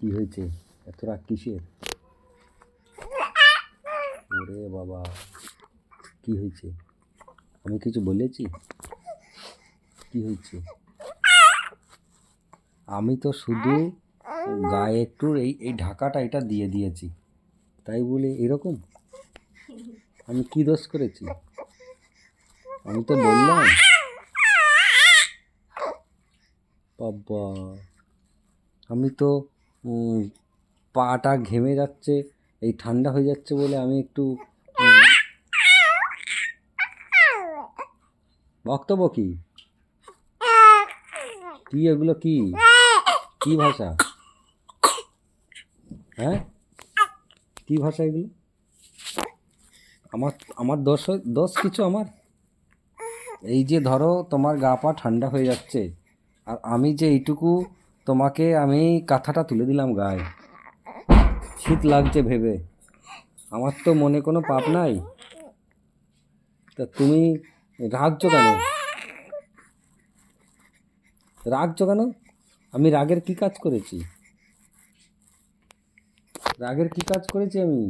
কি হয়েছে? এত রাগ কিসের? ওরে বাবা, কি হয়েছে? আমি কিছু বলেছি? কি হয়েছে? আমি তো শুধু গায়ে একটু এই এই ঢাকাটা এটা দিয়ে দিয়েছি, তাই বলে এরকম? আমি কি দোষ করেছি? আমি তো বললাম। বাবা, আমি তো পাটা ঘেমে যাচ্ছে, এই ঠান্ডা হয়ে যাচ্ছে বলে আমি একটু বক্তব্য কি কি এগুলো কি কি ভাষা? হ্যাঁ, কি ভাষা এগুলো? আমার আমার দোষ দোষ কিছু আমার? এই যে ধরো তোমার গা পা ঠান্ডা হয়ে যাচ্ছে, আর আমি যে এইটুকু তোমাকে আমি কাঁথাটা তুলে দিলাম গায়ে, শীত লাগছে ভেবে, আমার তো মনে কোনো পাপ নাই। তা তুমি রাগছো কেন? রাগছো কেন? আমি রাগের কি কাজ করেছি? রাগের কি কাজ করেছি আমি?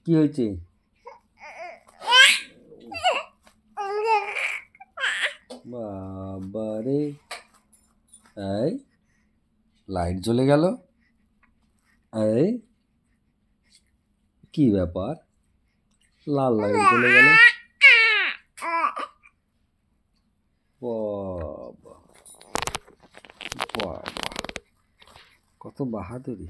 কি হয়েছে? বাবারে, এই লাইট জ্বলে গেল। এই কি ব্যাপার, লাল লাইট জ্বলে গেল। বাবা বাবা, কত বাহাদুরি!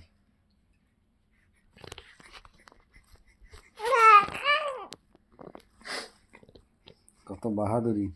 কত বাহাদুরি!